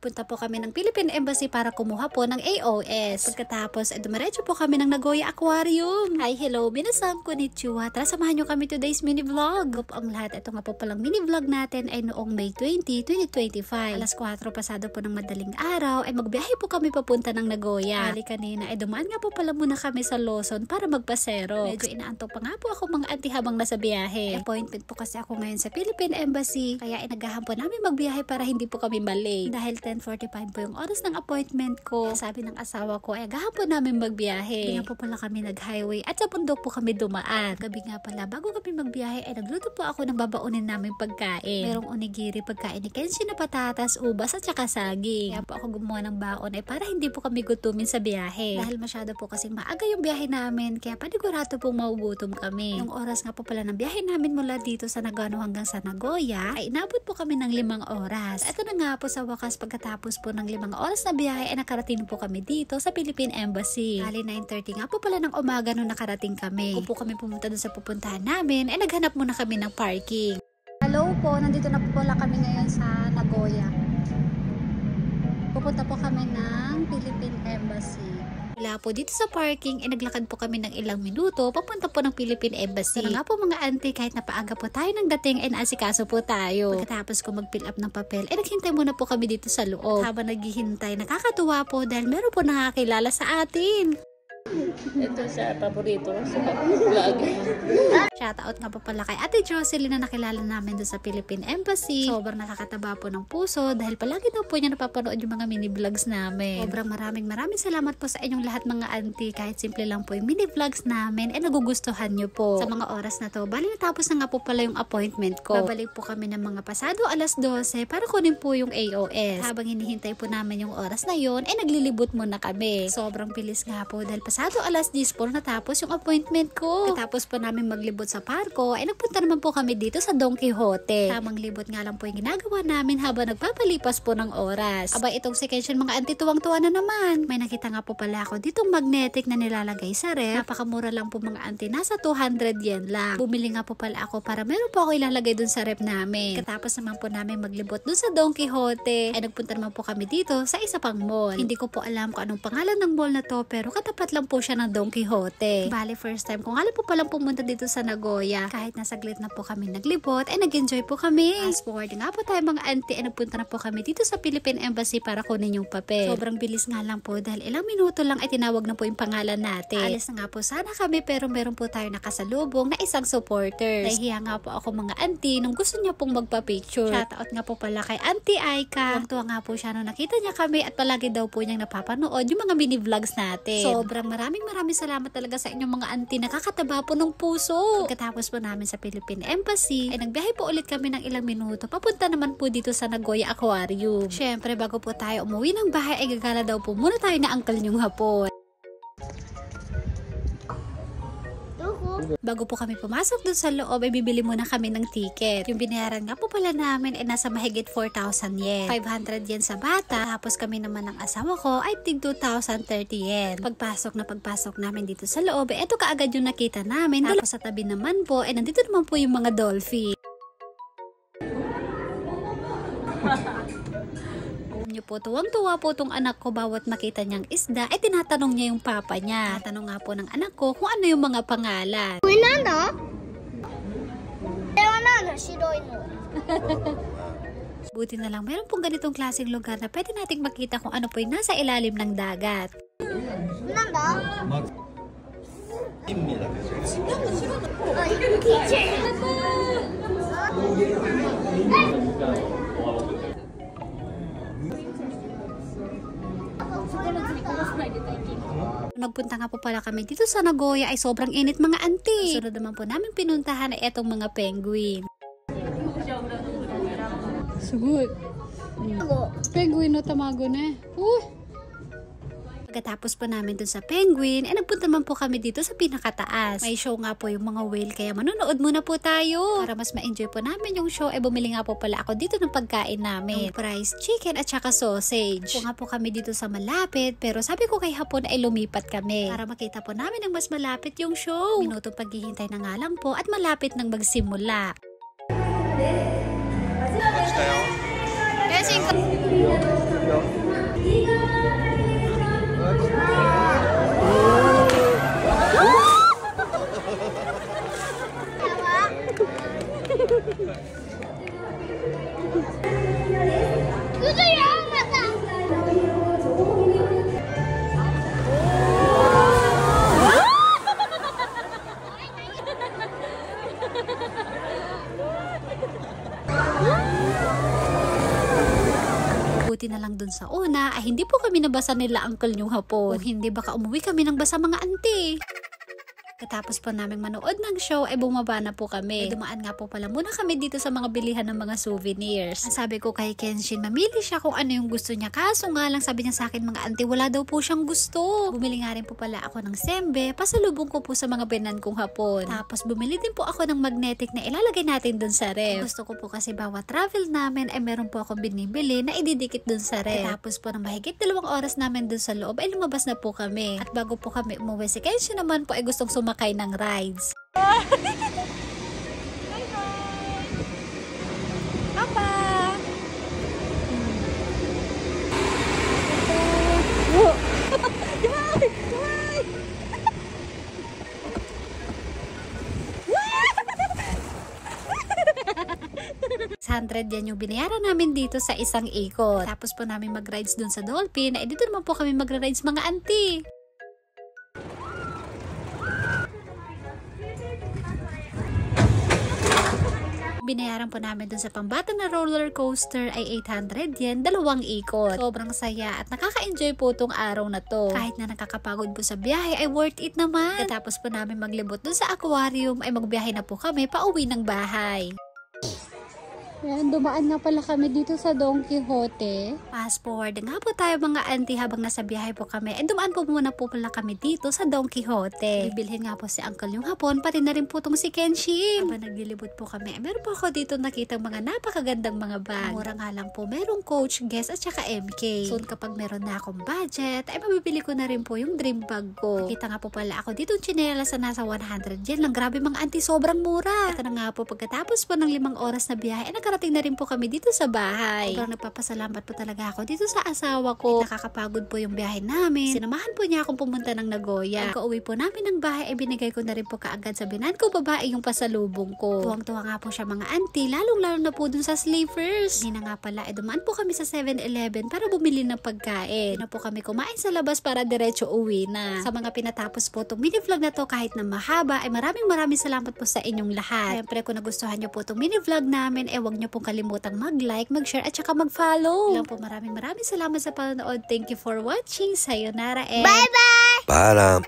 Punta po kami ng Philippine Embassy para kumuha po ng AOS. Pagkatapos, dumiretso po kami ng Nagoya Aquarium. Hi, hello, minasan, konnichiwa. Tara, samahan nyo kami today's mini vlog. Group ang lahat. Ito nga po palang mini vlog natin ay noong May 20, 2025. Alas 4 pasado po ng madaling araw ay magbiyahe po kami papunta ng Nagoya. Bali kanina ay dumaan nga po pala muna kami sa Lawson para magpasero. Medyo inaantok pa nga po ako mga auntie habang nasa biyahe. Appointment po kasi ako ngayon sa Philippine Embassy. Kaya inagahan po namin magbiyahe para hindi po kami malate. Dahil 10:45 po yung oras ng appointment ko. Sabi ng asawa ko ay agahan po namin magbiyahe. Hindi nga po pala kami nag-highway at sa bundok po kami dumaan. Gabi nga pala bago kami magbiyahe ay nagluto po ako ng babaunin namin pagkain. Merong onigiri, pagkain ni Kenshi na patatas, ubas at saka saging. Kaya po ako gumawa ng baon ay para hindi po kami gutumin sa biyahe. Dahil masyado po kasing maaga yung biyahe namin kaya panigurado pong maugutom kami. Yung oras nga po pala ng biyahe namin mula dito sa Nagano hanggang sa Nagoya ay inabot po kami ng 5 oras. Ito na nga po sa wakas pagkatapos po ng 5 oras na biyahe ay nakarating po kami dito sa Philippine Embassy. Hali 9:30 nga po pala ng umaga nung nakarating kami. Kung po kami pumunta doon sa pupuntahan namin ay naghanap muna kami ng parking. Hello po, nandito na po pala kami ngayon sa Nagoya. Pupunta po kami ng Philippine Embassy. Wala po dito sa parking, naglakad po kami ng ilang minuto papunta po ng Philippine Embassy. Sana nga po mga auntie, kahit napaaga po tayo ng dating, naasikaso po tayo. Pagkatapos ko mag-fill up ng papel, naghintay muna po kami dito sa loob. Habang naghihintay, nakakatuwa po dahil meron po nakakilala sa atin. Ito sa paborito sa vlog. Shoutout nga po pala kay Ate Jocelyn na nakilala namin doon sa Philippine Embassy. Sobrang nakakataba po ng puso dahil palagi daw po niya napapanood yung mga mini vlogs namin. Sobrang maraming salamat po sa inyong lahat mga auntie. Kahit simple lang po yung mini vlogs namin nagugustuhan nyo po. Sa mga oras na to, bali natapos na nga po pala yung appointment ko. Babalik po kami ng mga pasado alas 12 para kunin po yung AOS. Habang hinihintay po namin yung oras na yon, naglilibot muna kami. Sobrang bilis nga po dahil pasado alas 10 po natapos yung appointment ko. Katapos po namin maglibot sa parko, nagpunta naman po kami dito sa Don Quixote. Tamang libot nga lang po yung ginagawa namin habang nagpapalipas po ng oras. Aba, itong si Kenshin mga auntie tuwang-tuwa na naman. May nakita nga po pala ako ditong magnetic na nilalagay sa ref. Napakamura lang po mga auntie, nasa 200 yen lang. Bumili nga po pala ako para meron po ako ilalagay dun sa ref namin. Katapos naman po namin maglibot dun sa Don Quixote, nagpunta naman po kami dito sa isa pang mall. Hindi ko po alam kung anong pangalan ng mall na to, pero katapat lang po siya ng Don Quixote. Bali, first time kung alam po palang pumunta dito sa Nagoya. Kahit nasaglit na po kami naglibot, nag-enjoy po kami. Fast forward nga po tayo mga auntie, nagpunta na po kami dito sa Philippine Embassy para kunin yung papel. Sobrang bilis nga lang po dahil ilang minuto lang tinawag na po yung pangalan natin. Alis na nga po sana kami pero meron po tayo nakasalubong na isang supporters. Nahihiya nga po ako mga auntie nung gusto niya pong magpa-picture. Shoutout nga po pala kay Auntie Aika. Tuwang-tuwa nga po siya nung nakita niya kami at palagi daw po niyang napapanood yung mga mini vlogs natin. Sobrang maraming salamat talaga sa inyong mga auntie, nakakataba po ng puso. Pagkatapos po namin sa Philippine Embassy, nagbiyahe po ulit kami ng ilang minuto. Papunta naman po dito sa Nagoya Aquarium. Syempre, bago po tayo umuwi ng bahay, gagala daw po muna tayo na uncle nyong hapon. Bago po kami pumasok dun sa loob, bibili muna kami ng ticket. Yung binayaran nga po pala namin nasa mahigit 4,000 yen. 500 yen sa bata, tapos kami naman ng asawa ko ay tig 2,030 yen. Pagpasok namin dito sa loob, eto kaagad yung nakita namin. Tapos sa tabi naman po, nandito naman po yung mga dolphin. Nyo po, tuwang-tuwa po tong anak ko bawat makita niyang isda, tinatanong niya yung papa niya. Tatanong nga po ng anak ko kung ano yung mga pangalan. Uy, nanda? Nanda, shiroi no. Buti na lang, meron pong ganitong klaseng lugar na pwede nating makita kung ano po yung nasa ilalim ng dagat. Nanda? Nagpunta nga po pala kami dito sa Nagoya ay sobrang init mga auntie. Sunod naman po namin pinuntahan ay etong mga penguin. Sugot. Penguin no tamago na. Pagkatapos po namin dun sa penguin, nagpunta naman po kami dito sa pinakataas. May show nga po yung mga whale, kaya manonood muna po tayo. Para mas ma-enjoy po namin yung show, bumili nga po pala ako dito ng pagkain namin. Yung fries, chicken at saka sausage. Po nga po kami dito sa malapit, pero sabi ko kay hapon ay lumipat kami. Para makita po namin ang mas malapit yung show. Minutong paghihintay na nga lang po at malapit nang magsimula. Kasi Buti na lang dun sa una ay hindi po kami nabasa nila uncle yung hapon. Kung hindi baka umuwi kami ng basa mga auntie. Katapos po namin manood ng show ay bumaba na po kami. Dumaan nga po pala muna kami dito sa mga bilihan ng mga souvenirs. Ang sabi ko kay Kenshin, mamili siya kung ano yung gusto niya. Kaso nga lang sabi niya sa akin mga auntie, wala daw po siyang gusto. Bumili nga rin po pala ako ng sembe, pasalubong ko po sa mga binan kong hapon. Tapos bumili din po ako ng magnetic na ilalagay natin dun sa ref. Gusto ko po kasi bawat travel namin ay meron po akong binibili na ididikit dun sa ref. Tapos po ng mahigit 2 oras namin dun sa loob ay lumabas na po kami. At bago po kami umuwi, si Kenshin naman po ay gustong sumakay ng rides. Papa! $100 yan yung binayaran namin dito sa isang ikot. Tapos po namin mag-rides dun sa Dolphin. Ay dito naman po kami mag-rides mga auntie. Binayaran po namin dun sa pambata na roller coaster ay ₱800, 2 ikot. Sobrang saya at nakaka-enjoy po tong araw na to. Kahit na nakakapagod po sa biyahe ay worth it naman. Katapos po namin maglibot dun sa aquarium ay magbiyahe na po kami pauwi ng bahay. Ayan, dumaan nga pala kami dito sa Don Quixote. Fast forward nga po tayo mga auntie habang nasa biyahe po kami. And dumaan po muna po pala kami dito sa Don Quixote. Bibilhin nga po si uncle yung hapon, pati na rin po tong si Kenshin. Habang naglilibot po kami, meron po ako dito nakita mga napakagandang mga bag. Mura nga lang po, merong Coach, Guess at saka MK. Soon kapag meron na akong budget, ay mabibili ko na rin po yung dream bag ko. Nakita nga po pala ako dito yung tsinelas na nasa $100 lang. Grabe mga auntie, sobrang mura. Ito na nga po, pagkatapos po ng 5 oras na biyahe, nakarating na rin po kami dito sa bahay. Sobrang nagpapasalamat po talaga ako dito sa asawa ko. Nakakapagod po yung biyahe namin. Sinamahan po niya akong pumunta ng Nagoya. Pagka-uwi po namin ng bahay, ay binigay ko na rin po kaagad sa binan ko babae yung pasalubong ko. Tuwang-tuwa nga po siya mga auntie, lalong-lalo na po dun sa sleepers. Hindi na nga pala, dumaan po kami sa 7-Eleven para bumili ng pagkain. Na po kami kumain sa labas para diretso uwi na. Sa mga pinatapos po itong mini vlog na to kahit na mahaba, ay maraming salamat po sa inyong lahat. Siyempre kung nagustuhan nyo po itong mini vlog namin, huwag nyo pong kalimutang mag-like, mag-share at saka mag-follow. Lang po maraming salamat sa panonood. Thank you for watching. Sayonara and Bye-bye! Paalam.